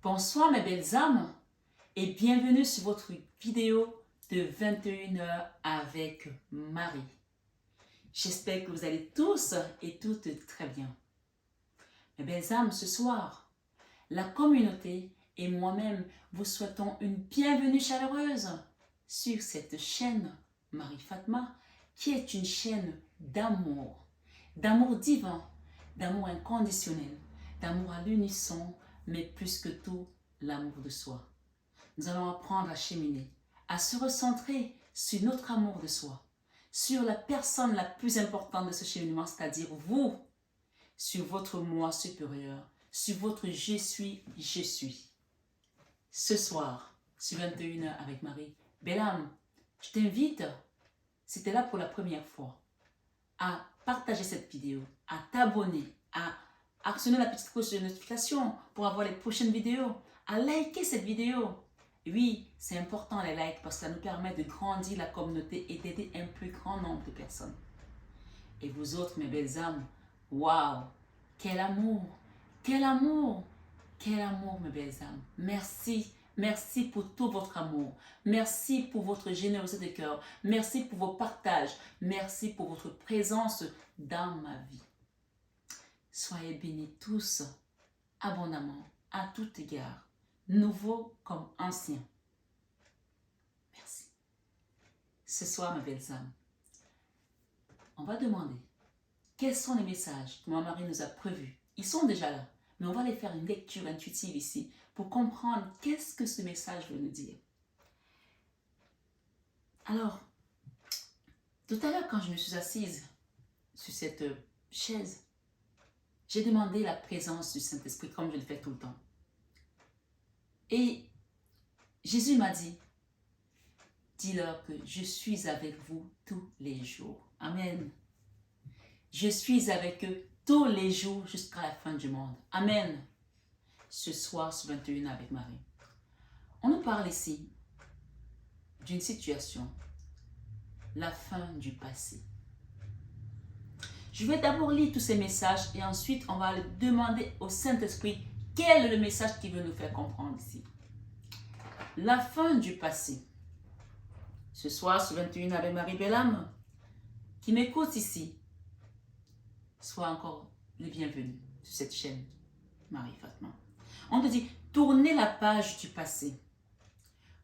Bonsoir mes belles âmes et bienvenue sur votre vidéo de 21 heures avec Marie. J'espère que vous allez tous et toutes très bien. Mes belles âmes, ce soir, la communauté et moi-même vous souhaitons une bienvenue chaleureuse sur cette chaîne Marie Fatma qui est une chaîne d'amour divin, d'amour inconditionnel, d'amour à l'unisson, mais plus que tout, l'amour de soi. Nous allons apprendre à cheminer, à se recentrer sur notre amour de soi, sur la personne la plus importante de ce cheminement, c'est-à-dire vous, sur votre moi supérieur, sur votre je suis. Ce soir, sur 21 heures avec Marie, belle âme, je t'invite, si tu es là pour la première fois, à partager cette vidéo, à t'abonner, à actionner la petite cloche de notification pour avoir les prochaines vidéos, à liker cette vidéo. Oui, c'est important les likes parce que ça nous permet de grandir la communauté et d'aider un plus grand nombre de personnes. Et vous autres, mes belles âmes, waouh, quel amour, quel amour, quel amour, mes belles âmes. Merci. Merci pour tout votre amour. Merci pour votre générosité de cœur. Merci pour vos partages. Merci pour votre présence dans ma vie. Soyez bénis tous abondamment, à tout égard, nouveaux comme anciens. Merci. Ce soir, mes belles âmes, on va demander quels sont les messages que Maman Marie nous a prévus. Ils sont déjà là, mais on va les faire une lecture intuitive ici pour comprendre qu'est-ce que ce message veut nous dire. Alors, tout à l'heure, quand je me suis assise sur cette chaise, j'ai demandé la présence du Saint-Esprit comme je le fais tout le temps. Et Jésus m'a dit, dis-leur que je suis avec vous tous les jours. Amen. Je suis avec eux tous les jours jusqu'à la fin du monde. Amen. Ce soir, sur 21 avec Marie. On nous parle ici d'une situation, la fin du passé. Je vais d'abord lire tous ces messages et ensuite on va demander au Saint-Esprit quel est le message qu'il veut nous faire comprendre ici. La fin du passé. Ce soir, sur 21 avec Marie Bellam, qui m'écoute ici, sois encore le bienvenu sur cette chaîne, Marie Fatma. On te dit, tournez la page du passé.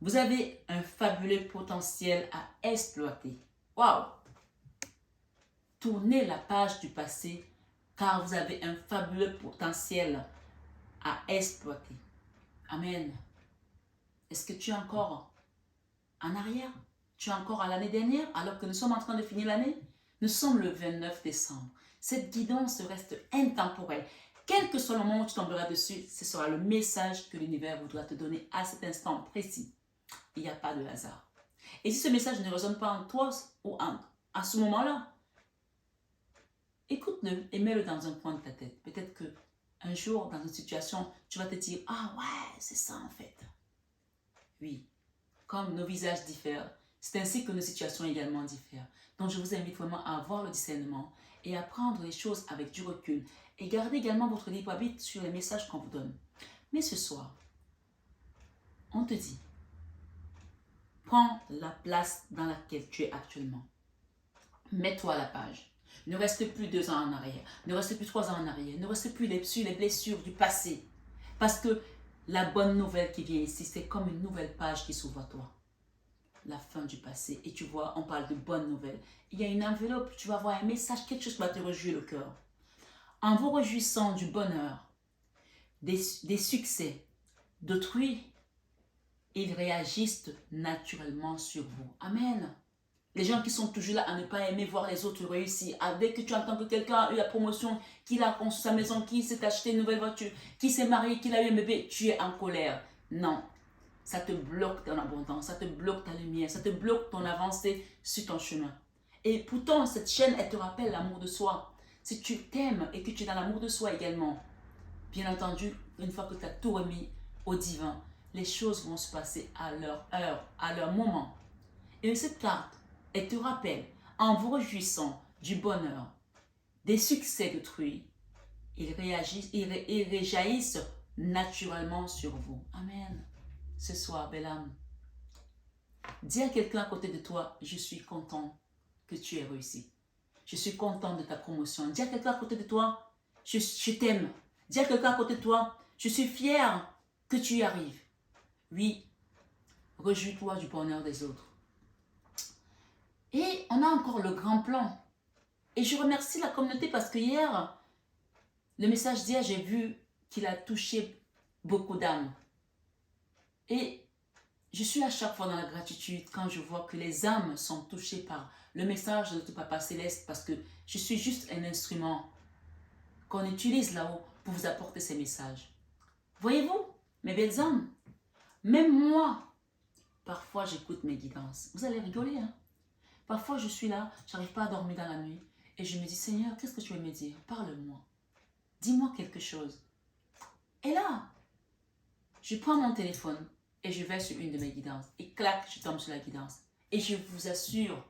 Vous avez un fabuleux potentiel à exploiter. Waouh! Tournez la page du passé car vous avez un fabuleux potentiel à exploiter. Amen. Est-ce que tu es encore en arrière? Tu es encore à l'année dernière alors que nous sommes en train de finir l'année? Nous sommes le 29 décembre. Cette guidance reste intemporelle. Quel que soit le moment où tu tomberas dessus, ce sera le message que l'univers voudra te donner à cet instant précis. Il n'y a pas de hasard. Et si ce message ne résonne pas en toi ou à ce moment-là, écoute-le et mets-le dans un coin de ta tête. Peut-être qu'un jour, dans une situation, tu vas te dire « Ah ouais, c'est ça en fait. » Oui, comme nos visages diffèrent, c'est ainsi que nos situations également diffèrent. Donc je vous invite vraiment à avoir le discernement et à prendre les choses avec du recul et garder également votre libre arbitre sur les messages qu'on vous donne. Mais ce soir, on te dit, prends la place dans laquelle tu es actuellement. Mets-toi à la page. Ne reste plus 2 ans en arrière, ne reste plus 3 ans en arrière, ne reste plus sur les blessures du passé. Parce que la bonne nouvelle qui vient ici, c'est comme une nouvelle page qui s'ouvre à toi. La fin du passé. Et tu vois, on parle de bonnes nouvelles. Il y a une enveloppe, tu vas voir un message, quelque chose qui va te réjouir le cœur. En vous réjouissant du bonheur, des succès d'autrui, ils réagissent naturellement sur vous. Amen. Les gens qui sont toujours là à ne pas aimer voir les autres réussir. Dès que tu entends que quelqu'un a eu la promotion, qu'il a construit sa maison, qu'il s'est acheté une nouvelle voiture, qu'il s'est marié, qu'il a eu un bébé, tu es en colère. Non. Ça te bloque ton abondance, ça te bloque ta lumière, ça te bloque ton avancée sur ton chemin. Et pourtant, cette chaîne, elle te rappelle l'amour de soi. Si tu t'aimes et que tu es dans l'amour de soi également, bien entendu, une fois que tu as tout remis au divin, les choses vont se passer à leur heure, à leur moment. Et cette carte, elle te rappelle, en vous réjouissant du bonheur, des succès d'autrui, ils réjaillissent naturellement sur vous. Amen. Ce soir, belle âme, dis à quelqu'un à côté de toi, je suis content que tu aies réussi. Je suis content de ta promotion. Dis à quelqu'un à côté de toi, je t'aime. Dis à quelqu'un à côté de toi, je suis fier que tu y arrives. Oui, réjouis-toi du bonheur des autres. Et on a encore le grand plan. Et je remercie la communauté parce que hier, le message d'hier, j'ai vu qu'il a touché beaucoup d'âmes. Et je suis à chaque fois dans la gratitude quand je vois que les âmes sont touchées par le message de notre Papa Céleste parce que je suis juste un instrument qu'on utilise là-haut pour vous apporter ces messages. Voyez-vous, mes belles âmes, même moi, parfois j'écoute mes guidances. Vous allez rigoler, hein? Parfois je suis là, je n'arrive pas à dormir dans la nuit et je me dis, Seigneur, qu'est-ce que tu veux me dire? Parle-moi. Dis-moi quelque chose. Et là, je prends mon téléphone et je vais sur une de mes guidances. Et clac, je tombe sur la guidance. Et je vous assure,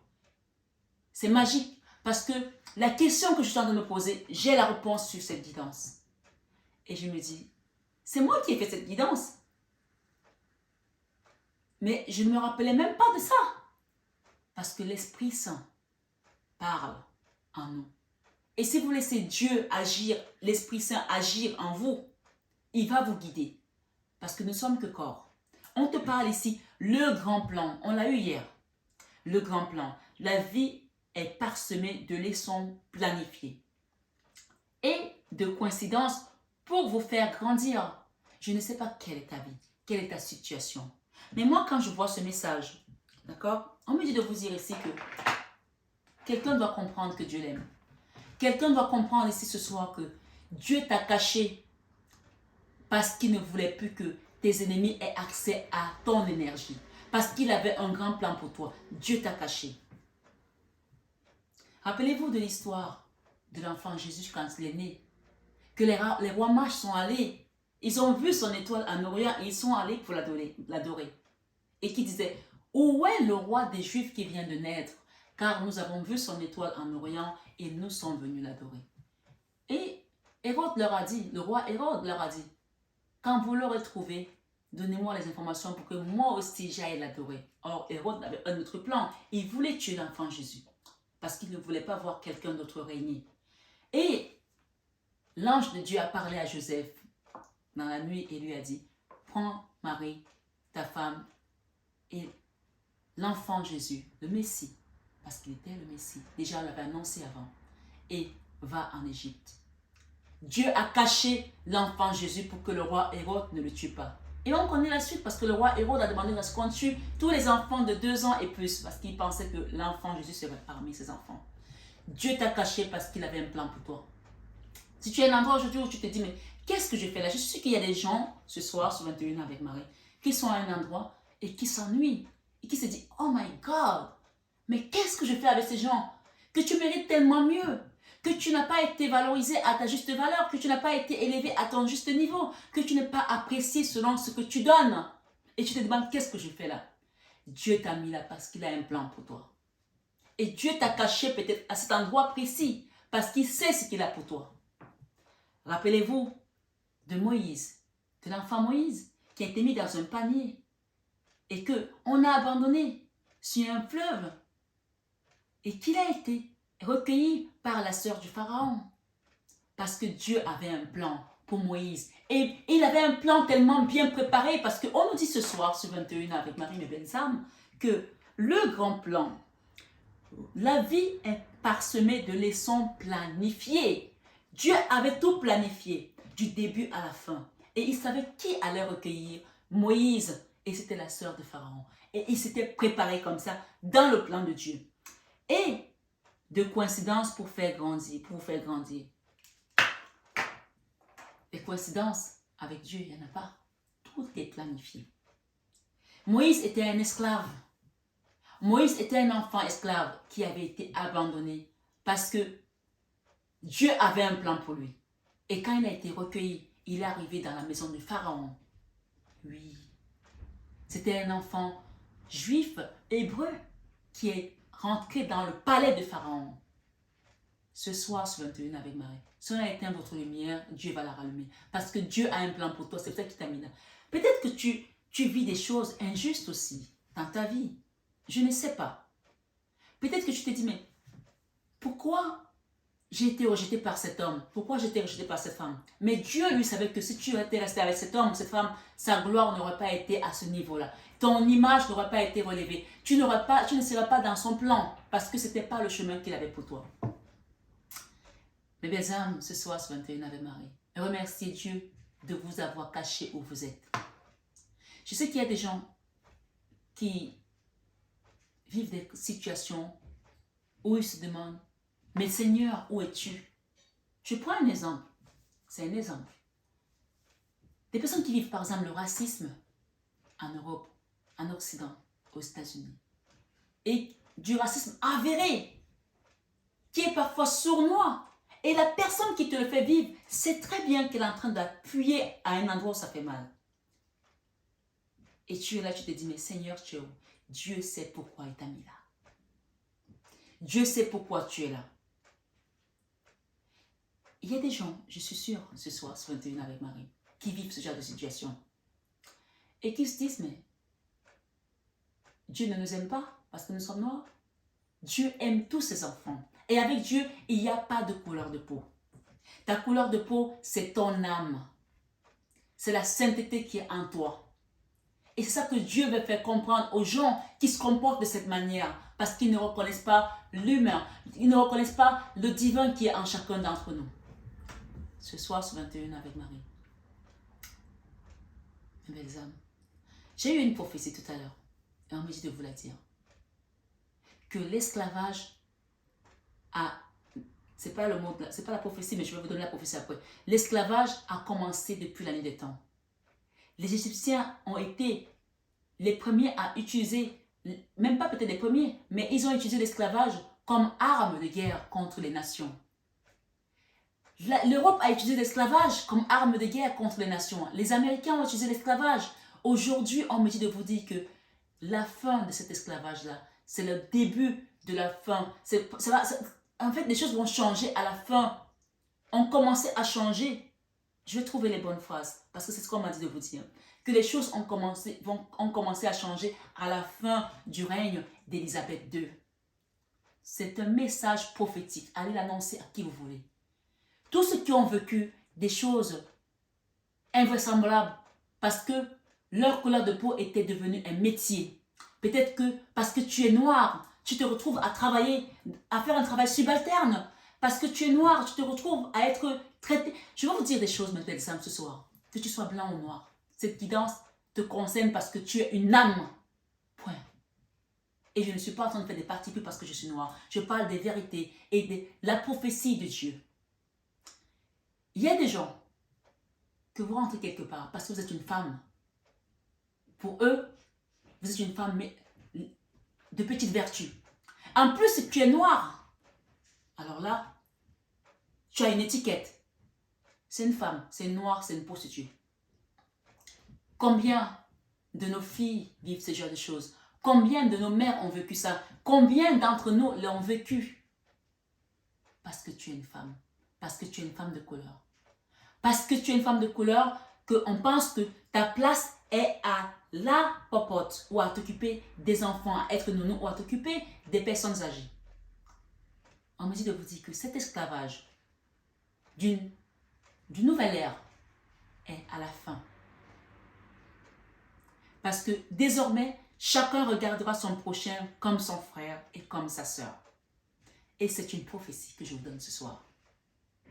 c'est magique. Parce que la question que je suis en train de me poser, j'ai la réponse sur cette guidance. Et je me dis, c'est moi qui ai fait cette guidance. Mais je ne me rappelais même pas de ça. Parce que l'Esprit Saint parle en nous. Et si vous laissez Dieu agir, l'Esprit Saint agir en vous, il va vous guider. Parce que nous ne sommes que corps. On te parle ici, le grand plan. On l'a eu hier. Le grand plan. La vie est parsemée de leçons planifiées. Et de coïncidences pour vous faire grandir. Je ne sais pas quelle est ta vie, quelle est ta situation. Mais moi, quand je vois ce message, d'accord, on me dit de vous dire ici que quelqu'un doit comprendre que Dieu l'aime. Quelqu'un doit comprendre ici ce soir que Dieu t'a caché parce qu'il ne voulait plus que tes ennemis aient accès à ton énergie. Parce qu'il avait un grand plan pour toi. Dieu t'a caché. Rappelez-vous de l'histoire de l'enfant Jésus quand il est né. Que les rois mages sont allés. Ils ont vu son étoile en Orient et ils sont allés pour l'adorer. Et qui disait, où est le roi des Juifs qui vient de naître? Car nous avons vu son étoile en Orient et nous sommes venus l'adorer. Et Hérode leur a dit, le roi Hérode leur a dit, quand vous l'aurez trouvé, donnez-moi les informations pour que moi aussi j'aille l'adorer. Or, Hérode avait un autre plan. Il voulait tuer l'enfant Jésus parce qu'il ne voulait pas voir quelqu'un d'autre régner. Et l'ange de Dieu a parlé à Joseph dans la nuit et lui a dit, prends Marie, ta femme, et l'enfant Jésus, le Messie, parce qu'il était le Messie, déjà on l'avait annoncé avant, et va en Égypte. Dieu a caché l'enfant Jésus pour que le roi Hérode ne le tue pas. Et on connaît la suite parce que le roi Hérode a demandé à ce qu'on tue tous les enfants de 2 ans et plus parce qu'il pensait que l'enfant Jésus serait parmi ses enfants. Dieu t'a caché parce qu'il avait un plan pour toi. Si tu es à un endroit aujourd'hui où tu te dis, mais qu'est-ce que je fais là? Je suis sûr qu'il y a des gens ce soir sur 21 avec Marie qui sont à un endroit et qui s'ennuient et qui se disent, oh my God, mais qu'est-ce que je fais avec ces gens? Que tu mérites tellement mieux, que tu n'as pas été valorisé à ta juste valeur, que tu n'as pas été élevé à ton juste niveau, que tu n'es pas apprécié selon ce que tu donnes. Et tu te demandes, qu'est-ce que je fais là? Dieu t'a mis là parce qu'il a un plan pour toi. Et Dieu t'a caché peut-être à cet endroit précis parce qu'il sait ce qu'il a pour toi. Rappelez-vous de Moïse, de l'enfant Moïse, qui a été mis dans un panier et qu'on a abandonné sur un fleuve et qu'il a été recueilli par la sœur du Pharaon. Parce que Dieu avait un plan pour Moïse. Et il avait un plan tellement bien préparé parce qu'on nous dit ce soir sur 21 avec Marie mes belles âmes que le grand plan, la vie est parsemée de leçons planifiées. Dieu avait tout planifié du début à la fin. Et il savait qui allait recueillir Moïse. Et c'était la sœur de Pharaon. Et il s'était préparé comme ça dans le plan de Dieu. Et de coïncidence pour faire grandir, pour vous faire grandir. Les coïncidences avec Dieu, il n'y en a pas. Tout est planifié. Moïse était un esclave. Moïse était un enfant esclave qui avait été abandonné parce que Dieu avait un plan pour lui. Et quand il a été recueilli, il est arrivé dans la maison du Pharaon. Oui. C'était un enfant juif, hébreu, qui est rentré dans le palais de Pharaon. Ce soir, sur 21 avec Marie, Si on a éteint votre lumière, Dieu va la rallumer. Parce que Dieu a un plan pour toi, c'est pour ça qu'il t'a mis là. Peut-être que tu vis des choses injustes aussi dans ta vie. Je ne sais pas. Peut-être que tu te dis, mais pourquoi j'ai été rejeté par cet homme? Pourquoi j'ai été rejeté par cette femme? Mais Dieu, lui, savait que si tu étais resté avec cet homme ou cette femme, sa gloire n'aurait pas été à ce niveau-là. Ton image n'aurait pas été relevée. Tu ne serais pas dans son plan parce que ce n'était pas le chemin qu'il avait pour toi. Mes belles âmes, ce soir, ce 21 Ave Marie, remerciez Dieu de vous avoir caché où vous êtes. Je sais qu'il y a des gens qui vivent des situations où ils se demandent, mais Seigneur, où es-tu? Je prends un exemple. C'est un exemple. Des personnes qui vivent par exemple le racisme en Europe, en Occident, aux États-Unis. Et du racisme avéré, qui est parfois sournois. Et la personne qui te le fait vivre sait très bien qu'elle est en train d'appuyer à un endroit où ça fait mal. Et tu es là, tu te dis, mais Seigneur, tu es où? Dieu sait pourquoi il t'a mis là. Dieu sait pourquoi tu es là. Il y a des gens, je suis sûre, ce soir, ce 21 avec Marie, qui vivent ce genre de situation. Et qui se disent, mais Dieu ne nous aime pas parce que nous sommes noirs. Dieu aime tous ses enfants. Et avec Dieu, il n'y a pas de couleur de peau. Ta couleur de peau, c'est ton âme. C'est la sainteté qui est en toi. Et c'est ça que Dieu veut faire comprendre aux gens qui se comportent de cette manière. Parce qu'ils ne reconnaissent pas l'humain. Ils ne reconnaissent pas le divin qui est en chacun d'entre nous. Ce soir, ce 21 avec Marie. Mes belles âmes. J'ai eu une prophétie tout à l'heure. Et on me dit de vous la dire. Que l'esclavage c'est pas le mot, c'est pas la prophétie, mais je vais vous donner la prophétie après. L'esclavage a commencé depuis la nuit des temps. Les Égyptiens ont été les premiers à utiliser, même pas peut-être les premiers, mais ils ont utilisé l'esclavage comme arme de guerre contre les nations. L'Europe a utilisé l'esclavage comme arme de guerre contre les nations. Les Américains ont utilisé l'esclavage. Aujourd'hui, on me dit de vous dire que la fin de cet esclavage-là, c'est le début de la fin. En fait, les choses vont changer à la fin. On commençait à changer. Je vais trouver les bonnes phrases, parce que c'est ce qu'on m'a dit de vous dire. Que les choses ont commencé à changer à la fin du règne d'Élisabeth II. C'est un message prophétique. Allez l'annoncer à qui vous voulez. Tous ceux qui ont vécu des choses invraisemblables parce que leur couleur de peau était devenue un métier. Peut-être que parce que tu es noir, tu te retrouves à travailler, à faire un travail subalterne. Parce que tu es noir, tu te retrouves à être traité. Je vais vous dire des choses, mes belles âmes, ce soir. Que tu sois blanc ou noir. Cette guidance te concerne parce que tu es une âme. Point. Et je ne suis pas en train de faire des parties pris parce que je suis noire. Je parle des vérités et de la prophétie de Dieu. Il y a des gens que vous rentrez quelque part parce que vous êtes une femme. Pour eux, vous êtes une femme de petite vertu. En plus, si tu es noir, alors là, tu as une étiquette. C'est une femme, c'est une noire, c'est une prostituée. Combien de nos filles vivent ce genre de choses? Combien de nos mères ont vécu ça? Combien d'entre nous l'ont vécu? Parce que tu es une femme. Parce que tu es une femme de couleur. Parce que tu es une femme de couleur, qu'on pense que ta place est à la popote ou à t'occuper des enfants, à être nounou ou à t'occuper des personnes âgées. On me dit de vous dire que cet esclavage d'une nouvelle ère est à la fin. Parce que désormais, chacun regardera son prochain comme son frère et comme sa sœur. Et c'est une prophétie que je vous donne ce soir.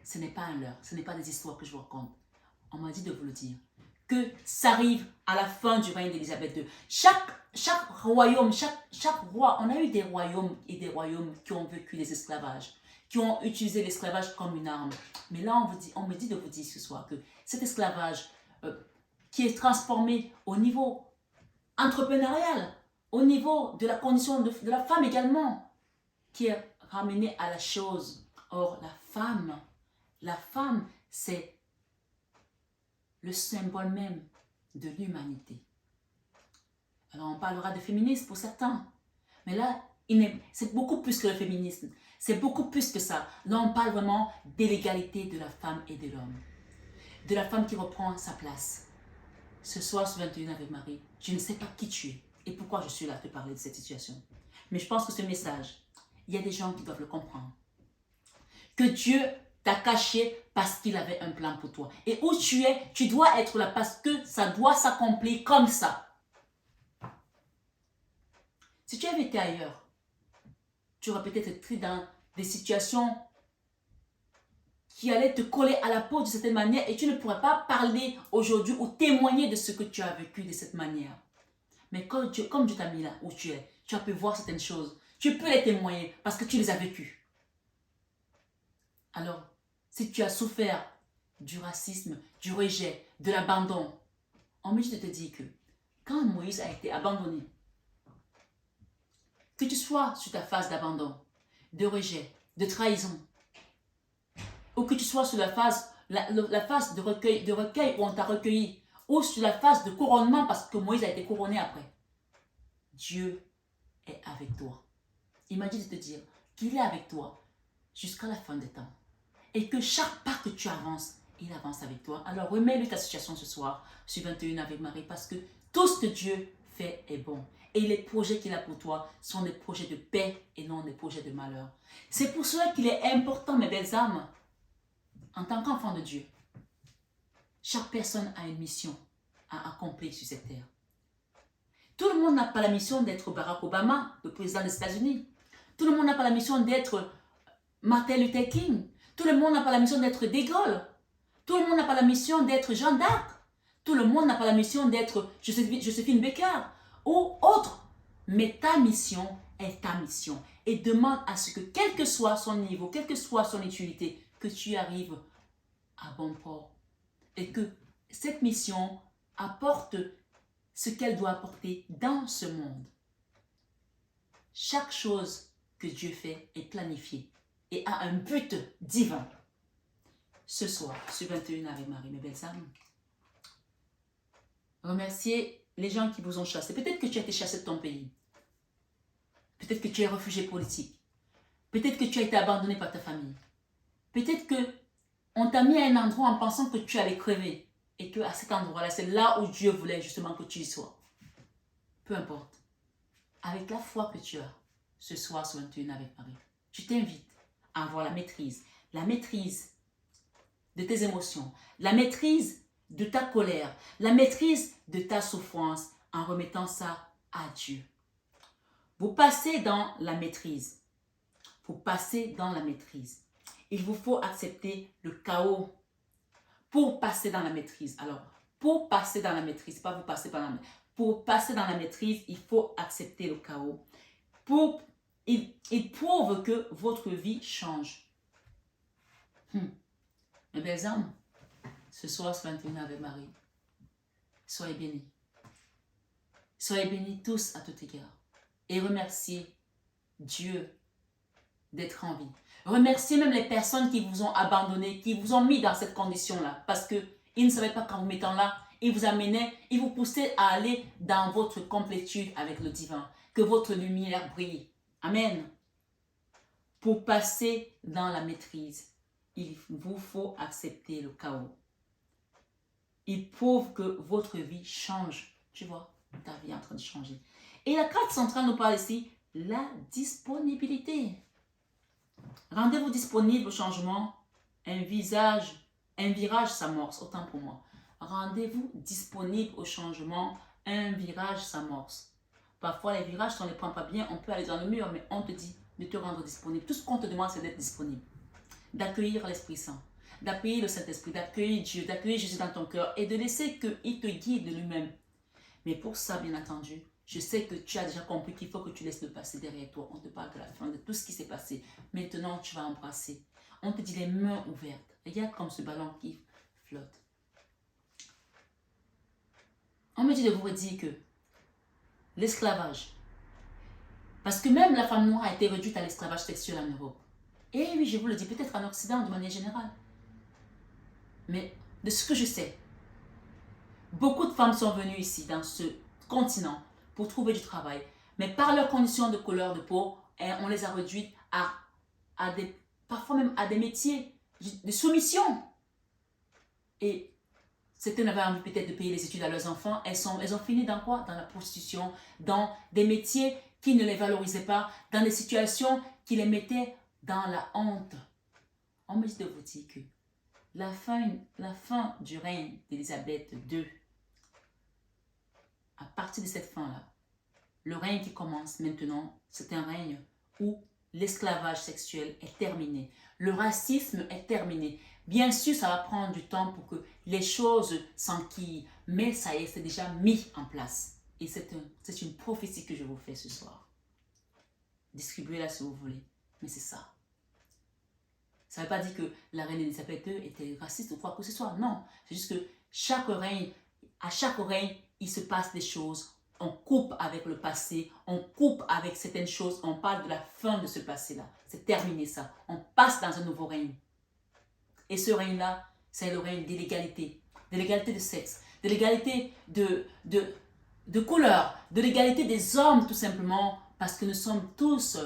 Ce n'est pas un leurre, ce n'est pas des histoires que je vous raconte. On m'a dit de vous le dire. Que ça arrive à la fin du règne d'Élisabeth II. Chaque royaume, chaque roi, on a eu des royaumes et des royaumes qui ont vécu les esclavages, qui ont utilisé l'esclavage comme une arme. Mais là, on me dit de vous dire ce soir que cet esclavage qui est transformé au niveau entrepreneurial, au niveau de la condition de la femme également, qui est ramené à la chose. Or, la femme, c'est le symbole même de l'humanité. Alors, on parlera de féminisme pour certains. Mais là, C'est beaucoup plus que le féminisme. C'est beaucoup plus que ça. Là, on parle vraiment de l'égalité de la femme et de l'homme. De la femme qui reprend sa place. Ce soir, sur 21 avec Marie, je ne sais pas qui tu es et pourquoi je suis là à te parler de cette situation. Mais je pense que ce message, il y a des gens qui doivent le comprendre. Que Dieu t'a caché parce qu'il avait un plan pour toi. Et où tu es, tu dois être là parce que ça doit s'accomplir comme ça. Si tu avais été ailleurs, tu aurais peut-être été dans des situations qui allaient te coller à la peau de cette manière et tu ne pourrais pas parler aujourd'hui ou témoigner de ce que tu as vécu de cette manière. Mais comme Dieu t'a mis là où tu es, tu as pu voir certaines choses. Tu peux les témoigner parce que tu les as vécues. Alors, si tu as souffert du racisme, du rejet, de l'abandon, on me dit de te dire que quand Moïse a été abandonné, que tu sois sur ta phase d'abandon, de rejet, de trahison, ou que tu sois sur la phase de recueil où on t'a recueilli, ou sur la phase de couronnement parce que Moïse a été couronné après, Dieu est avec toi. Il m'a dit de te dire qu'il est avec toi jusqu'à la fin des temps. Et que chaque pas que tu avances, il avance avec toi. Alors remets-lui ta situation ce soir sur 21 avec Marie parce que tout ce que Dieu fait est bon. Et les projets qu'il a pour toi sont des projets de paix et non des projets de malheur. C'est pour cela qu'il est important, mes belles âmes, en tant qu'enfant de Dieu, chaque personne a une mission à accomplir sur cette terre. Tout le monde n'a pas la mission d'être Barack Obama, le président des États-Unis. Tout le monde n'a pas la mission d'être Martin Luther King. Tout le monde n'a pas la mission d'être De Gaulle. Tout le monde n'a pas la mission d'être Jeanne d'Arc. Tout le monde n'a pas la mission d'être Joséphine Baker ou autre. Mais ta mission est ta mission. Et demande à ce que, quel que soit son niveau, quelle que soit son utilité, que tu arrives à bon port. Et que cette mission apporte ce qu'elle doit apporter dans ce monde. Chaque chose que Dieu fait est planifiée et a un but divin. Ce soir, sur 21 avec Marie, mes belles âmes, remerciez les gens qui vous ont chassé. Peut-être que tu as été chassé de ton pays. Peut-être que tu es réfugié politique. Peut-être que tu as été abandonné par ta famille. Peut-être que on t'a mis à un endroit en pensant que tu allais crever. Et qu'à cet endroit-là, c'est là où Dieu voulait justement que tu y sois. Peu importe. Avec la foi que tu as, ce soir sur 21 avec Marie, je t'invite à avoir la maîtrise de tes émotions, la maîtrise de ta colère, la maîtrise de ta souffrance en remettant ça à Dieu. Vous passez dans la maîtrise. Vous passez dans la maîtrise. Il vous faut accepter le chaos pour passer dans la maîtrise. Alors, pour passer dans la maîtrise, pas vous passer par la maîtrise. Pour passer dans la maîtrise, il faut accepter le chaos. Il prouve que votre vie change. Mes belles âmes, ce soir, ce 21 avec Marie, soyez bénis. Soyez bénis tous à tout égard. Et remerciez Dieu d'être en vie. Remerciez même les personnes qui vous ont abandonné, qui vous ont mis dans cette condition-là. Parce qu'ils ne savaient pas qu'en vous mettant là, ils vous amenaient, ils vous poussaient à aller dans votre complétude avec le divin. Que votre lumière brille. Amen. Pour passer dans la maîtrise, il vous faut accepter le chaos. Il prouve que votre vie change. Tu vois, ta vie est en train de changer. Et la carte centrale nous parle ici, la disponibilité. Rendez-vous disponible au changement. Un virage s'amorce, autant pour moi. Rendez-vous disponible au changement. Un virage s'amorce. Parfois, les virages, si on ne les prend pas bien, on peut aller dans le mur, mais on te dit de te rendre disponible. Tout ce qu'on te demande, c'est d'être disponible. D'accueillir l'Esprit Saint, d'accueillir le Saint-Esprit, d'accueillir Dieu, d'accueillir Jésus dans ton cœur et de laisser qu'il te guide de lui-même. Mais pour ça, bien entendu, je sais que tu as déjà compris qu'il faut que tu laisses le passé derrière toi. On te parle de la fin, de tout ce qui s'est passé. Maintenant, tu vas embrasser. On te dit les mains ouvertes. Regarde comme ce ballon qui flotte. On me dit de vous dire que l'esclavage, parce que même la femme noire a été réduite à l'esclavage sexuel en Europe. Et oui, je vous le dis, peut-être en Occident de manière générale. Mais de ce que je sais, beaucoup de femmes sont venues ici, dans ce continent, pour trouver du travail. Mais par leurs conditions de couleur de peau, on les a réduites parfois même à des métiers de soumission. Et certaines avaient envie peut-être de payer les études à leurs enfants. Elles ont fini dans quoi? Dans la prostitution, dans des métiers qui ne les valorisaient pas, dans des situations qui les mettaient dans la honte. On me dit de vous dire que la fin du règne d'Élisabeth II, à partir de cette fin-là, le règne qui commence maintenant, c'est un règne où l'esclavage sexuel est terminé. Le racisme est terminé. Bien sûr, ça va prendre du temps pour que les choses s'enquillent, mais ça y est, c'est déjà mis en place. Et c'est une prophétie que je vous fais ce soir. Distribuez-la si vous voulez, mais c'est ça. Ça ne veut pas dire que la reine Elisabeth II était raciste ou quoi que ce soit. Non, c'est juste que à chaque règne, il se passe des choses. On coupe avec le passé, on coupe avec certaines choses, on parle de la fin de ce passé-là. C'est terminé ça. On passe dans un nouveau règne. Et ce règne-là, c'est le règne de l'égalité de sexe, de l'égalité de couleur, de l'égalité des hommes tout simplement, parce que nous sommes tous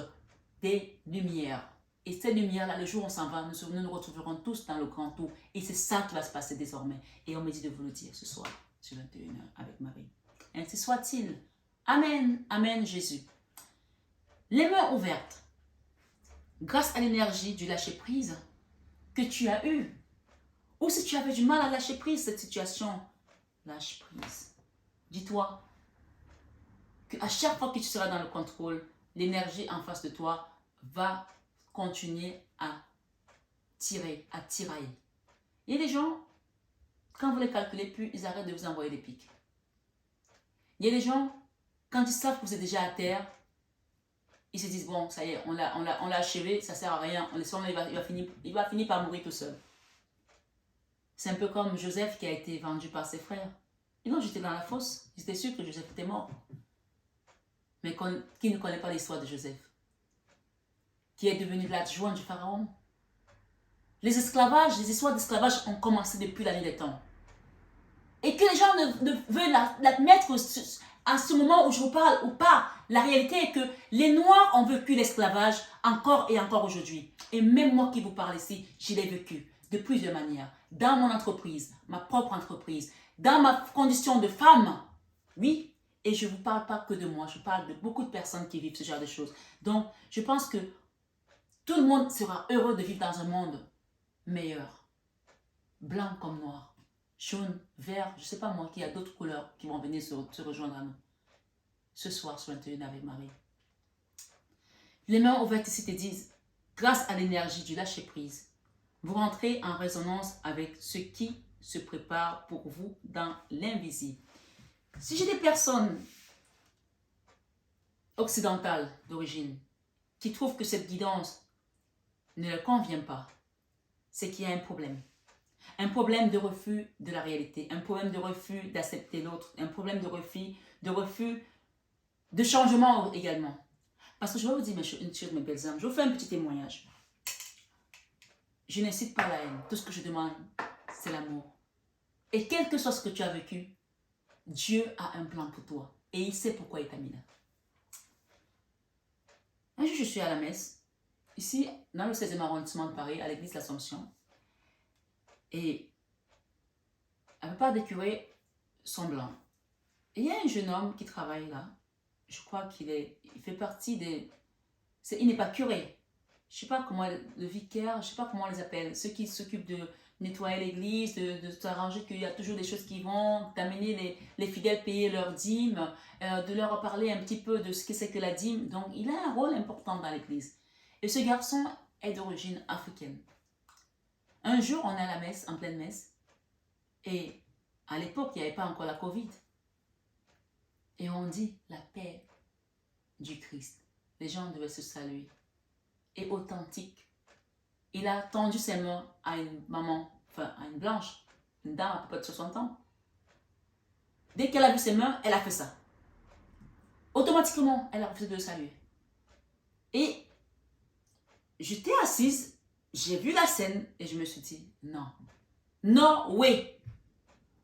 des lumières. Et cette lumière-là, le jour où on s'en va, nous nous retrouverons tous dans le grand tout. Et c'est ça qui va se passer désormais. Et on me dit de vous le dire ce soir, sur 21h avec Marie. Ainsi soit-il. Amen. Amen, Jésus. Les mains ouvertes, grâce à l'énergie du lâcher-prise que tu as eu, ou si tu avais du mal à lâcher prise cette situation, lâche prise. Dis-toi qu'à chaque fois que tu seras dans le contrôle, l'énergie en face de toi va continuer à tirer, à tirailler. Il y a des gens, quand vous ne les calculez plus, ils arrêtent de vous envoyer des pics. Il y a des gens, quand ils savent que vous êtes déjà à terre, ils se disent, bon, ça y est, on l'a achevé, ça ne sert à rien, il va finir par mourir tout seul. C'est un peu comme Joseph qui a été vendu par ses frères. Ils l'ont jeté dans la fosse. Ils étaient sûrs que Joseph était mort. Mais qui ne connaît pas l'histoire de Joseph? Qui est devenu l'adjoint du pharaon? Les histoires d'esclavage ont commencé depuis la nuit des temps. Et que les gens ne veulent l'admettre à ce moment où je vous parle ou pas. La réalité est que les Noirs ont vécu l'esclavage encore et encore aujourd'hui. Et même moi qui vous parle ici, je l'ai vécu de plusieurs manières. Dans mon entreprise, ma propre entreprise, dans ma condition de femme. Oui, et je ne vous parle pas que de moi, je parle de beaucoup de personnes qui vivent ce genre de choses. Donc, je pense que tout le monde sera heureux de vivre dans un monde meilleur. Blanc comme noir, jaune, vert, je ne sais pas moi, qu'il y a d'autres couleurs qui vont venir se rejoindre à nous. Ce soir, sur 21 avec Marie. Les mains ouvertes ici te disent, grâce à l'énergie du lâcher-prise, vous rentrez en résonance avec ce qui se prépare pour vous dans l'invisible. Si j'ai des personnes occidentales d'origine qui trouvent que cette guidance ne leur convient pas, c'est qu'il y a un problème. Un problème de refus de la réalité, un problème de refus d'accepter l'autre, un problème de refus de changement également. Parce que je vais vous dire une chose, mes belles âmes, je vous fais un petit témoignage. Je n'incite pas la haine. Tout ce que je demande, c'est l'amour. Et quel que soit ce que tu as vécu, Dieu a un plan pour toi. Et il sait pourquoi il t'a mis là. Un jour, je suis à la messe, ici, dans le 16e arrondissement de Paris, à l'église de l'Assomption. Et la plupart des curés sont blancs. Et il y a un jeune homme qui travaille là. Je crois qu'il fait partie des... Il n'est pas curé. Je ne sais pas comment, le vicaire, je ne sais pas comment on les appelle. Ceux qui s'occupent de nettoyer l'église, de s'arranger qu'il y a toujours des choses qui vont, d'amener les fidèles payer leurs dîmes, de leur parler un petit peu de ce que c'est que la dîme. Donc, il a un rôle important dans l'église. Et ce garçon est d'origine africaine. Un jour, on est à la messe, en pleine messe. Et à l'époque, il n'y avait pas encore la Covid. Et on dit la paix du Christ. Les gens devaient se saluer. Et authentique. Il a tendu ses mains à une maman, enfin à une blanche, une dame à peu près de 60 ans. Dès qu'elle a vu ses mains, elle a fait ça. Automatiquement, elle a refusé de le saluer. Et j'étais assise, j'ai vu la scène et je me suis dit, non. No way.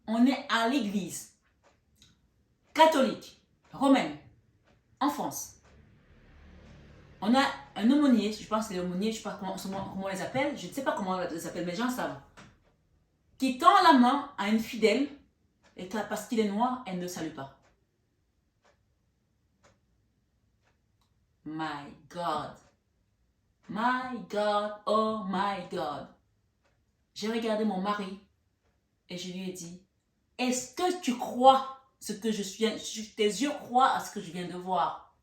On est à l'église catholique, romaine. En France, on a un aumônier, je pense que c'est l'aumônier, je ne sais pas comment on les appelle, je ne sais pas comment on les appelle, mais les gens savent, qui tend la main à une fidèle et parce qu'il est noir, elle ne le salue pas. My God. My God, oh my God. J'ai regardé mon mari et je lui ai dit, est-ce que tu crois ce que tes yeux croient à ce que je viens de voir?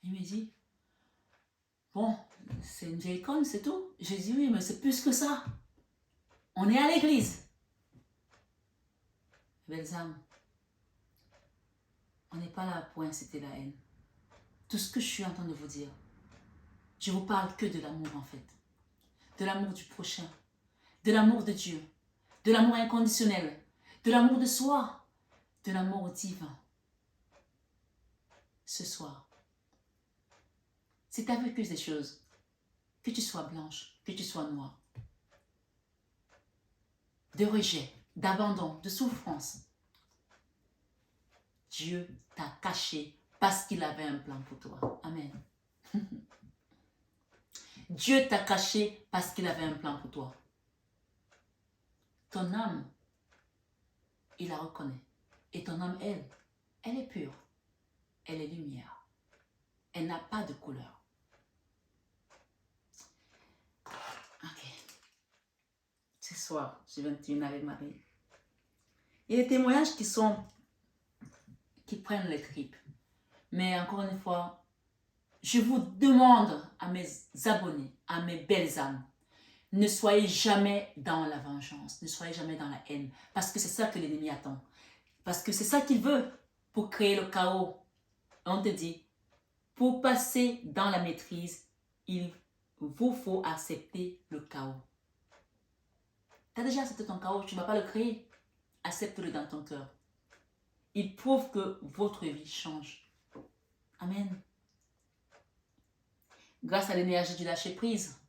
Il me dit, bon, c'est une vieille conne, c'est tout. J'ai dit, oui, mais c'est plus que ça. On est à l'église. Belles âmes, on n'est pas là pour inciter la haine. Tout ce que je suis en train de vous dire, je vous parle que de l'amour en fait. De l'amour du prochain, de l'amour de Dieu, de l'amour inconditionnel, de l'amour de soi, de l'amour divin. Ce soir, si tu as vécu des choses, que tu sois blanche, que tu sois noire, de rejet, d'abandon, de souffrance, Dieu t'a caché parce qu'il avait un plan pour toi. Amen. Dieu t'a caché parce qu'il avait un plan pour toi. Ton âme, il la reconnaît. Et ton âme, elle est pure. Elle est lumière. Elle n'a pas de couleur. Ok. Ce soir, je 21 avec Marie. Il y a des témoignages qui prennent les tripes. Mais encore une fois, je vous demande à mes abonnés, à mes belles âmes, ne soyez jamais dans la vengeance, ne soyez jamais dans la haine, parce que c'est ça que l'ennemi attend. Parce que c'est ça qu'il veut pour créer le chaos. On te dit, pour passer dans la maîtrise, il vous faut accepter le chaos. Tu as déjà accepté ton chaos, tu ne vas pas le créer. Accepte-le dans ton cœur. Il prouve que votre vie change. Amen. Grâce à l'énergie du lâcher-prise,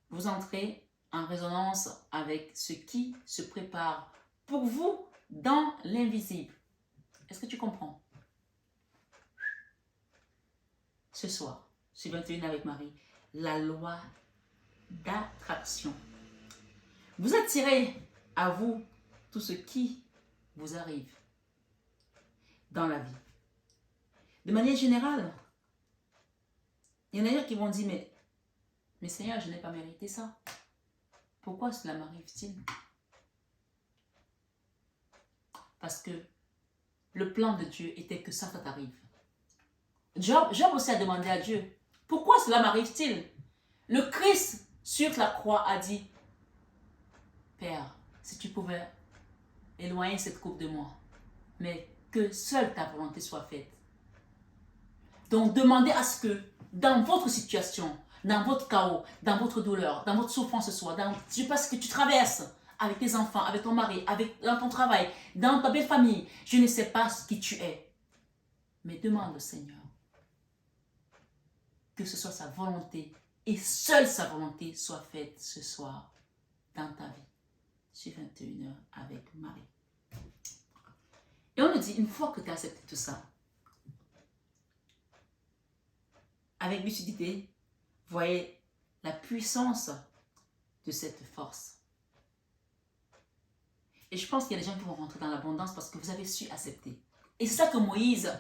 vous entrez en résonance avec ce qui se prépare pour vous dans l'invisible. Est-ce que tu comprends? Ce soir, sur 21 avec Marie, la loi d'attraction. Vous attirez à vous tout ce qui vous arrive dans la vie. De manière générale, il y en a qui vont dire, mais Seigneur, je n'ai pas mérité ça. Pourquoi cela m'arrive-t-il? Parce que le plan de Dieu était que ça t'arrive. Job aussi a demandé à Dieu, pourquoi cela m'arrive-t-il? Le Christ sur la croix a dit, Père, si tu pouvais éloigner cette coupe de moi, mais que seule ta volonté soit faite. Donc demandez à ce que dans votre situation, dans votre chaos, dans votre douleur, dans votre souffrance ce soir, dans je sais pas ce que tu traverses avec tes enfants, avec ton mari, dans ton travail, dans ta belle famille, je ne sais pas qui tu es. Mais demande au Seigneur que ce soit sa volonté et seule sa volonté soit faite ce soir dans ta vie. Sur 21h avec Marie. Et on nous dit, une fois que tu as accepté tout ça, avec lucidité, voyez la puissance de cette force. Et je pense qu'il y a des gens qui vont rentrer dans l'abondance parce que vous avez su accepter. Et c'est ça que Moïse,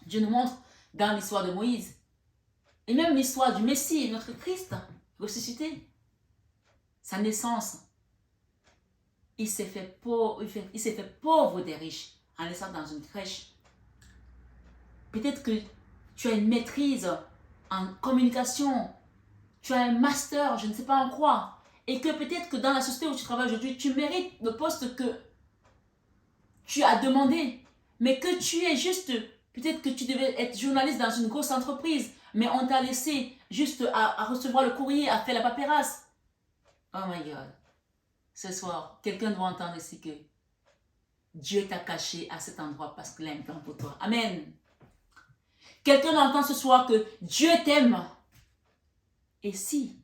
Dieu nous montre dans l'histoire de Moïse. Et même l'histoire du Messie, notre Christ, ressuscité. Sa naissance. Il s'est fait pauvre des riches en laissant dans une crèche. Peut-être que tu as une maîtrise en communication, tu as un master, je ne sais pas en quoi, et que peut-être que dans la société où tu travailles aujourd'hui, tu mérites le poste que tu as demandé, mais que tu es juste, peut-être que tu devais être journaliste dans une grosse entreprise, mais on t'a laissé juste à recevoir le courrier, à faire la paperasse. Oh my God. Ce soir, quelqu'un doit entendre ici que Dieu t'a caché à cet endroit parce qu'il a un plan pour toi. Amen. Quelqu'un entend ce soir que Dieu t'aime. Et si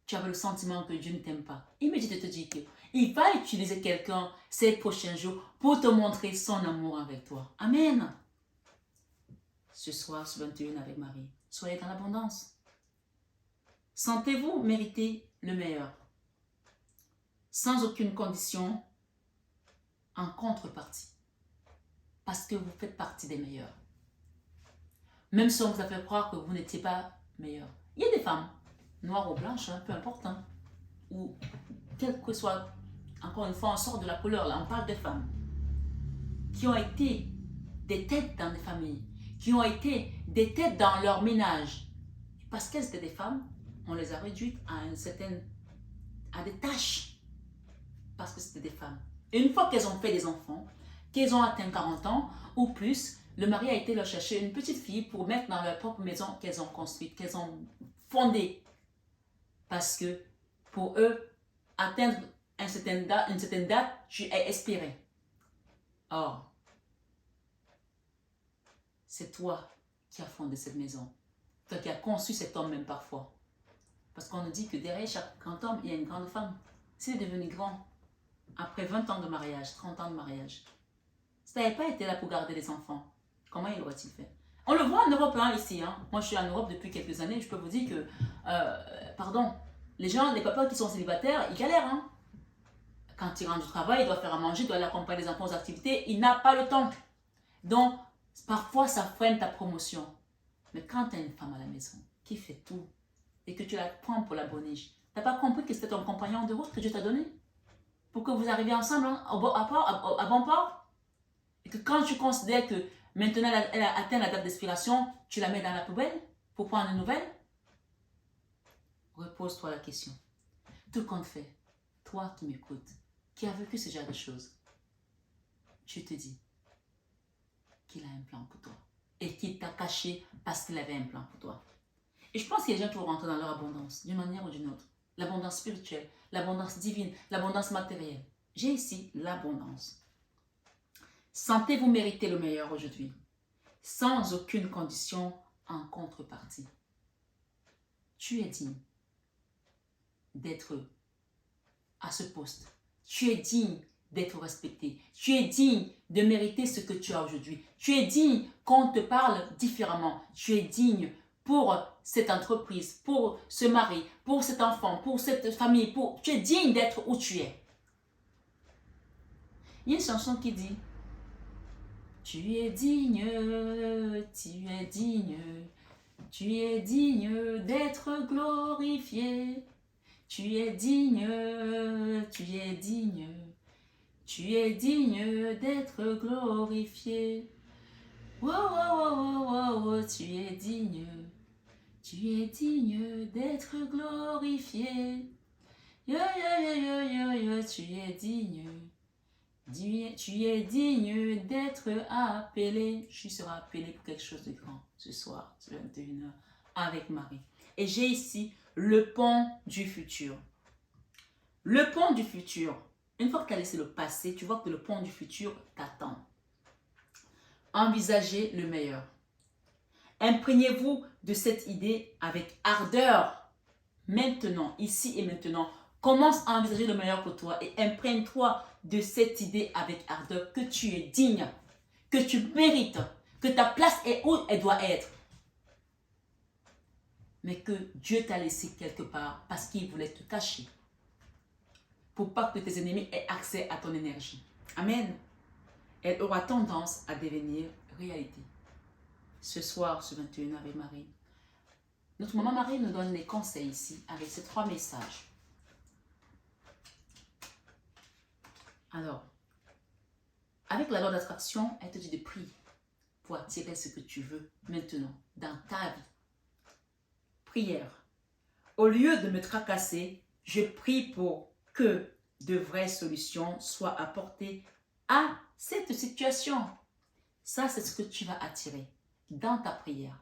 tu avais le sentiment que Dieu ne t'aime pas, il me dit de te dire Il va utiliser quelqu'un ces prochains jours pour te montrer son amour avec toi. Amen. Ce soir, sur 21 avec Marie, soyez dans l'abondance. Sentez-vous mériter le meilleur, sans aucune condition, en contrepartie, parce que vous faites partie des meilleurs. Même si on vous a fait croire que vous n'étiez pas meilleur. Il y a des femmes, noires ou blanches, hein, peu importe, hein, ou quel que soit, encore une fois, on sort de la couleur, là, on parle de femmes, qui ont été des têtes dans des familles, qui ont été des têtes dans leur ménage. Parce qu'elles étaient des femmes, on les a réduites à des tâches, parce que c'était des femmes. Et une fois qu'elles ont fait des enfants, qu'elles ont atteint 40 ans ou plus, le mari a été leur chercher une petite fille pour mettre dans leur propre maison qu'elles ont construite, qu'elles ont fondée. Parce que pour eux, atteindre une certaine date, tu es espéré. Or, c'est toi qui as fondé cette maison. Toi qui as conçu cet homme même parfois. Parce qu'on nous dit que derrière chaque grand homme, il y a une grande femme. S'il est devenu grand, après 20 ans de mariage, 30 ans de mariage, si tu n'avais pas été là pour garder les enfants, comment il aurait-il fait? On le voit en Europe, hein, ici. Hein. Moi, je suis en Europe depuis quelques années. Je peux vous dire que, les gens, les papas qui sont célibataires, ils galèrent. Hein. Quand il rentre du travail, il doit faire à manger, il doit aller accompagner les enfants aux activités. Il n'a pas le temps. Donc, parfois, ça freine ta promotion. Mais quand tu as une femme à la maison qui fait tout et que tu la prends pour la boniche, tu n'as pas compris que c'était ton compagnon de route que Dieu t'a donné pour que vous arriviez ensemble hein, à bon port? Et que quand tu considères que maintenant elle a atteint la date d'expiration, tu la mets dans la poubelle pour prendre une nouvelle? Repose-toi la question. Tout compte fait, toi qui m'écoutes, qui as vécu ce genre de choses, je te dis qu'il a un plan pour toi et qu'il t'a caché parce qu'il avait un plan pour toi. Et je pense qu'il y a des gens qui vont rentrer dans leur abondance d'une manière ou d'une autre. L'abondance spirituelle, l'abondance divine, l'abondance matérielle. J'ai ici l'abondance. Sentez-vous mériter le meilleur aujourd'hui, sans aucune condition en contrepartie. Tu es digne d'être à ce poste. Tu es digne d'être respecté. Tu es digne de mériter ce que tu as aujourd'hui. Tu es digne qu'on te parle différemment. Tu es digne pour cette entreprise, pour ce mari, pour cet enfant, pour cette famille. Tu es digne d'être où tu es. Il y a une chanson qui dit « Tu es digne, tu es digne, tu es digne d'être glorifié. Tu es digne, tu es digne, tu es digne d'être glorifié. Oh, oh, oh, oh, oh, tu es digne d'être glorifié. Yo, yo, yo, yo, yo, yo, tu es digne. Tu es digne d'être appelé. Je serai appelé pour quelque chose de grand ce soir, sur 21h, avec Marie. Et j'ai ici le pont du futur. Le pont du futur. Une fois que tu as laissé le passé, tu vois que le pont du futur t'attend. Envisagez le meilleur. Imprégnez-vous de cette idée avec ardeur. Maintenant, ici et maintenant, commence à envisager le meilleur pour toi et imprègne-toi de cette idée avec ardeur que tu es digne, que tu mérites, que ta place est où elle doit être. Mais que Dieu t'a laissé quelque part parce qu'il voulait te cacher. Pour pas que tes ennemis aient accès à ton énergie. Amen. Elle aura tendance à devenir réalité. Ce soir, ce 21 avec Marie, notre maman Marie nous donne des conseils ici avec ces 3 messages. Alors, avec la loi d'attraction, elle te dit de prier pour attirer ce que tu veux maintenant dans ta vie. Prière. Au lieu de me tracasser, je prie pour que de vraies solutions soient apportées à cette situation. Ça, c'est ce que tu vas attirer dans ta prière.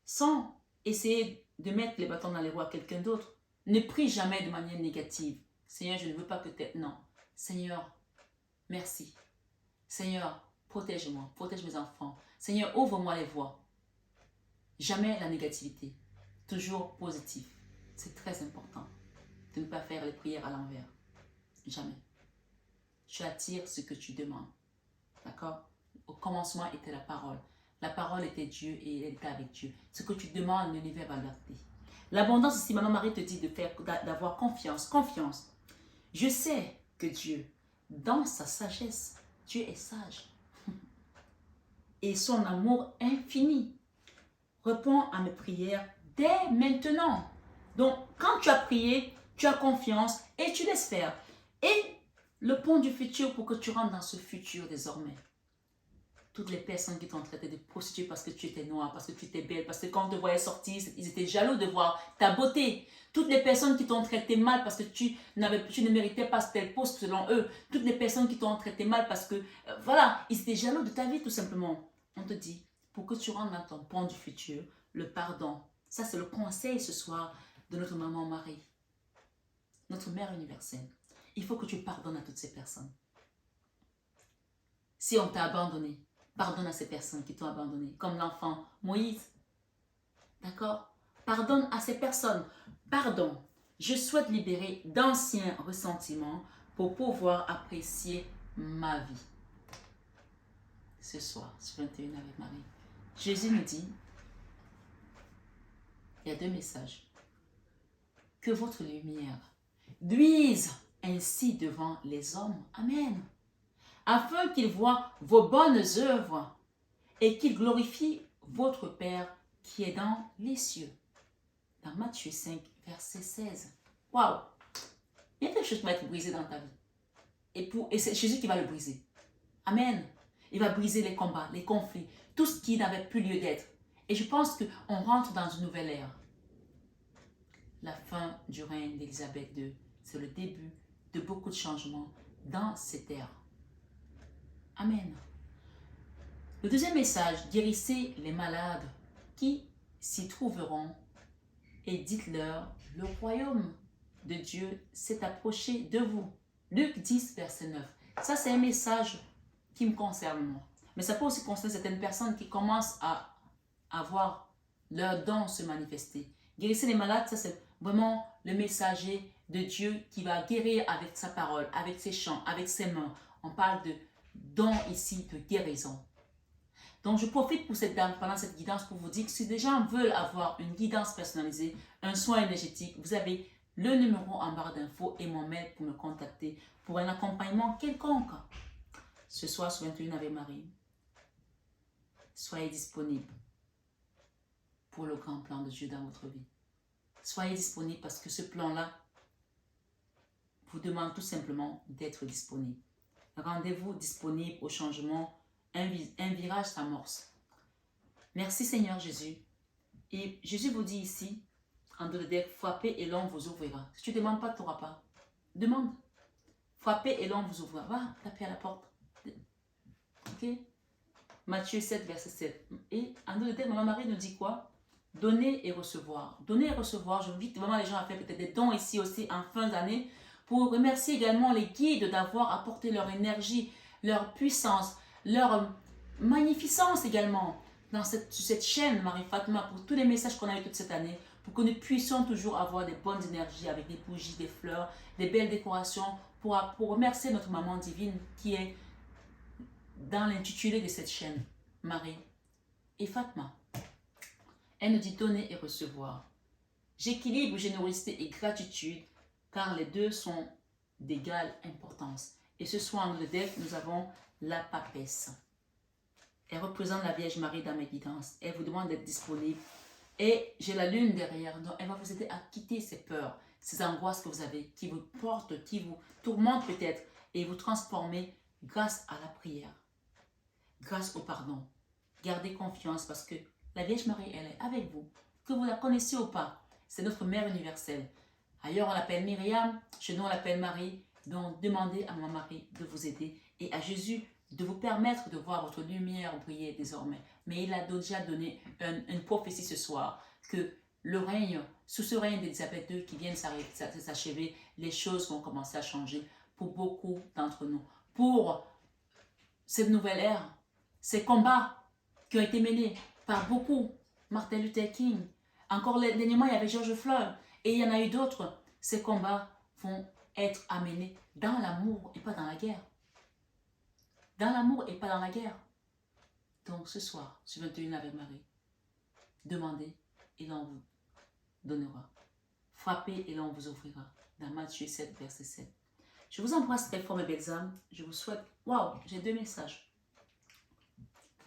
Sans essayer de mettre les bâtons dans les roues à quelqu'un d'autre. Ne prie jamais de manière négative. Seigneur, je ne veux pas que tu... Non. Seigneur, merci. Seigneur, protège-moi, protège mes enfants. Seigneur, ouvre-moi les voies. Jamais la négativité. Toujours positif. C'est très important de ne pas faire les prières à l'envers. Jamais. Tu attires ce que tu demandes. D'accord? Au commencement était la parole. La parole était Dieu et elle était avec Dieu. Ce que tu demandes, l'univers va l'adapter. L'abondance, si Maman Marie te dit d'avoir confiance, confiance. Je sais que Dieu, dans sa sagesse, Dieu est sage. Et son amour infini répond à mes prières dès maintenant. Donc, quand tu as prié, tu as confiance et tu laisses faire. Et le pont du futur pour que tu rentres dans ce futur désormais. Toutes les personnes qui t'ont traité de prostituée parce que tu étais noire, parce que tu étais belle, parce que quand on te voyait sortir, ils étaient jaloux de voir ta beauté. Toutes les personnes qui t'ont traité mal parce que tu ne méritais pas tel poste selon eux. Toutes les personnes qui t'ont traité mal parce que, voilà, ils étaient jaloux de ta vie tout simplement. On te dit, pour que tu rentres dans ton pont du futur, le pardon. Ça, c'est le conseil ce soir de notre maman Marie, notre mère universelle. Il faut que tu pardonnes à toutes ces personnes. Si on t'a abandonné, pardonne à ces personnes qui t'ont abandonné, comme l'enfant Moïse. D'accord? Pardonne à ces personnes. Pardon. Je souhaite libérer d'anciens ressentiments pour pouvoir apprécier ma vie. Ce soir, sur 21 avec Marie. Jésus nous dit, il y a 2 messages. Que votre lumière luise ainsi devant les hommes. Amen. Afin qu'ils voient vos bonnes œuvres et qu'ils glorifient votre Père qui est dans les cieux. Dans Matthieu 5, verset 16. Waouh! Il y a quelque chose qui va être brisé dans ta vie. Et c'est Jésus qui va le briser. Amen. Il va briser les combats, les conflits, tout ce qui n'avait plus lieu d'être. Et je pense qu'on rentre dans une nouvelle ère. La fin du règne d'Élisabeth II, c'est le début de beaucoup de changements dans cette ère. Amen. Le deuxième message, guérissez les malades qui s'y trouveront et dites-leur, le royaume de Dieu s'est approché de vous. Luc 10, verset 9. Ça, c'est un message qui me concerne moi. Mais ça peut aussi concerner certaines personnes qui commencent à avoir leur don se manifester. Guérissez les malades, ça c'est vraiment le messager de Dieu qui va guérir avec sa parole, avec ses chants, avec ses mains. On parle de don ici de guérison. Donc, je profite pendant cette guidance pour vous dire que si des gens veulent avoir une guidance personnalisée, un soin énergétique, vous avez le numéro en barre d'infos et mon mail pour me contacter pour un accompagnement quelconque. Ce soir, sur 21 avec Marie, soyez disponibles pour le grand plan de Dieu dans votre vie. Soyez disponibles parce que ce plan-là vous demande tout simplement d'être disponible. Rendez-vous disponible au changement. Un virage s'amorce. Merci Seigneur Jésus. Et Jésus vous dit ici, en deux de frappez et l'on vous ouvrira. Si tu ne demandes pas, tu n'auras pas. Demande. Frappez et l'on vous ouvrira. Va taper à la porte. Ok? Matthieu 7, verset 7. Et en deux de Maman Marie nous dit quoi? Donner et recevoir. Donner et recevoir. J'invite vraiment les gens à faire peut-être des dons ici aussi en fin d'année pour remercier également les guides d'avoir apporté leur énergie, leur puissance, leur magnificence également dans cette chaîne Marie Fatma pour tous les messages qu'on a eu toute cette année, pour que nous puissions toujours avoir des bonnes énergies avec des bougies, des fleurs, des belles décorations pour remercier notre maman divine qui est dans l'intitulé de cette chaîne, Marie et Fatma. Elle nous dit donner et recevoir. J'équilibre générosité et gratitude car les deux sont d'égale importance. Et ce soir, en deck, nous avons la papesse. Elle représente la Vierge Marie dans mes guidances. Elle vous demande d'être disponible. Et j'ai la lune derrière. Donc, elle va vous aider à quitter ces peurs, ces angoisses que vous avez, qui vous portent, qui vous tourmentent peut-être, et vous transformer grâce à la prière, grâce au pardon. Gardez confiance parce que la Vierge Marie, elle est avec vous. Que vous la connaissiez ou pas, c'est notre mère universelle. Ailleurs, on l'appelle Myriam, chez nous, on l'appelle Marie. Donc, demandez à Maman Marie de vous aider et à Jésus de vous permettre de voir votre lumière briller désormais. Mais il a déjà donné une prophétie ce soir que le règne, sous ce règne d'Élisabeth II qui vient de s'achever, les choses vont commencer à changer pour beaucoup d'entre nous. Pour cette nouvelle ère, ces combats qui ont été menés par beaucoup, Martin Luther King, encore dernièrement il y avait George Floyd, et il y en a eu d'autres. Ces combats vont être amené dans l'amour et pas dans la guerre. Dans l'amour et pas dans la guerre. Donc ce soir, sur 21 avec Marie, demandez et l'on vous donnera. Frappez et l'on vous ouvrira. Dans Matthieu 7, verset 7. Je vous embrasse très fort, mes belles âmes. Je vous souhaite... Waouh, j'ai 2 messages.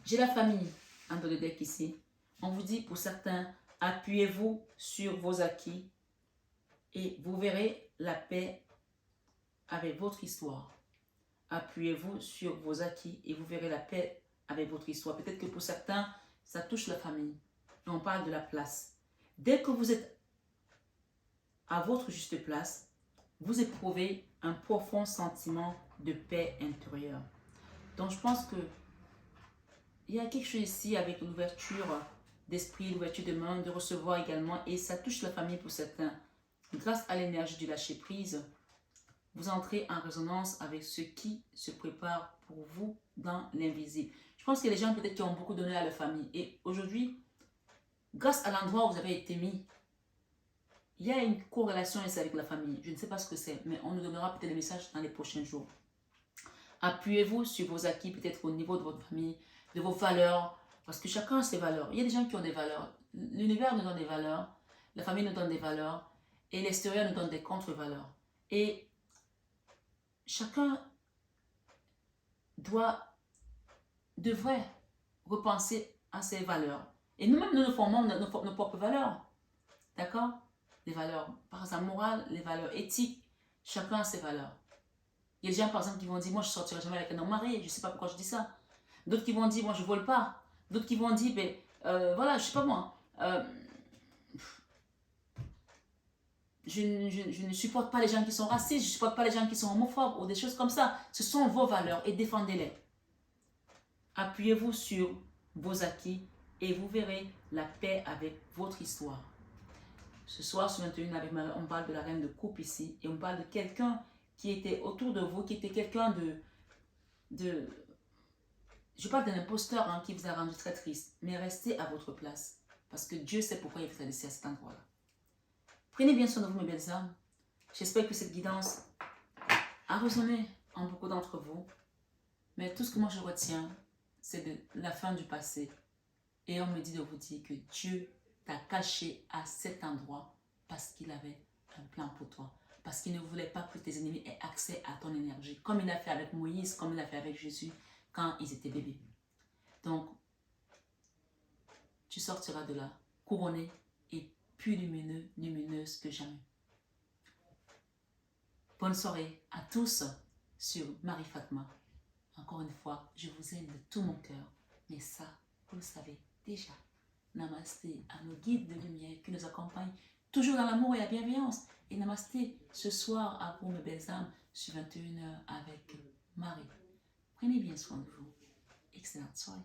J'ai la famille en dos de deck ici. On vous dit pour certains, appuyez-vous sur vos acquis et vous verrez la paix avec votre histoire. Appuyez-vous sur vos acquis et vous verrez la paix avec votre histoire. Peut-être que pour certains, ça touche la famille. Et on parle de la place. Dès que vous êtes à votre juste place, vous éprouvez un profond sentiment de paix intérieure. Donc je pense que il y a quelque chose ici avec l'ouverture d'esprit, l'ouverture de main, de recevoir également, et ça touche la famille pour certains. Grâce à l'énergie du lâcher prise, vous entrez en résonance avec ce qui se prépare pour vous dans l'invisible. Je pense qu'il y a des gens peut-être qui ont beaucoup donné à leur famille, et aujourd'hui, grâce à l'endroit où vous avez été mis, il y a une corrélation ici avec la famille. Je ne sais pas ce que c'est, mais on nous donnera peut-être des messages dans les prochains jours. Appuyez-vous sur vos acquis, peut-être au niveau de votre famille, de vos valeurs, parce que chacun a ses valeurs. Il y a des gens qui ont des valeurs. L'univers nous donne des valeurs, la famille nous donne des valeurs, et l'extérieur nous donne des contre-valeurs. Et chacun devrait repenser à ses valeurs. Et nous-mêmes, nous formons nos propres valeurs. D'accord? Les valeurs, par exemple, morales, les valeurs éthiques. Chacun a ses valeurs. Il y a des gens, par exemple, qui vont dire, moi, je ne sortirai jamais avec un homme marié. Je ne sais pas pourquoi je dis ça. D'autres qui vont dire, moi, je ne vole pas. D'autres qui vont dire, ben, voilà, je ne sais pas moi. Je ne supporte pas les gens qui sont racistes. Je ne supporte pas les gens qui sont homophobes ou des choses comme ça. Ce sont vos valeurs et défendez-les. Appuyez-vous sur vos acquis et vous verrez la paix avec votre histoire. Ce soir, sur 21 avec Marie, on parle de la reine de coupe ici. Et on parle de quelqu'un qui était autour de vous, qui était quelqu'un je parle d'un imposteur hein, qui vous a rendu très triste. Mais restez à votre place. Parce que Dieu sait pourquoi il vous a laissé à cet endroit-là. Prenez bien soin de vous, mes belles âmes. J'espère que cette guidance a résonné en beaucoup d'entre vous. Mais tout ce que moi je retiens, c'est de la fin du passé. Et on me dit de vous dire que Dieu t'a caché à cet endroit parce qu'il avait un plan pour toi. Parce qu'il ne voulait pas que tes ennemis aient accès à ton énergie. Comme il a fait avec Moïse, comme il a fait avec Jésus quand ils étaient bébés. Donc, tu sortiras de là couronné et plus lumineuse que jamais. Bonne soirée à tous sur Marie Fatma. Encore une fois, je vous aime de tout mon cœur. Mais ça, vous le savez déjà. Namasté à nos guides de lumière qui nous accompagnent toujours dans l'amour et la bienveillance. Et namasté ce soir à vous, mes belles âmes, sur 21h avec Marie. Prenez bien soin de vous. Excellente soirée.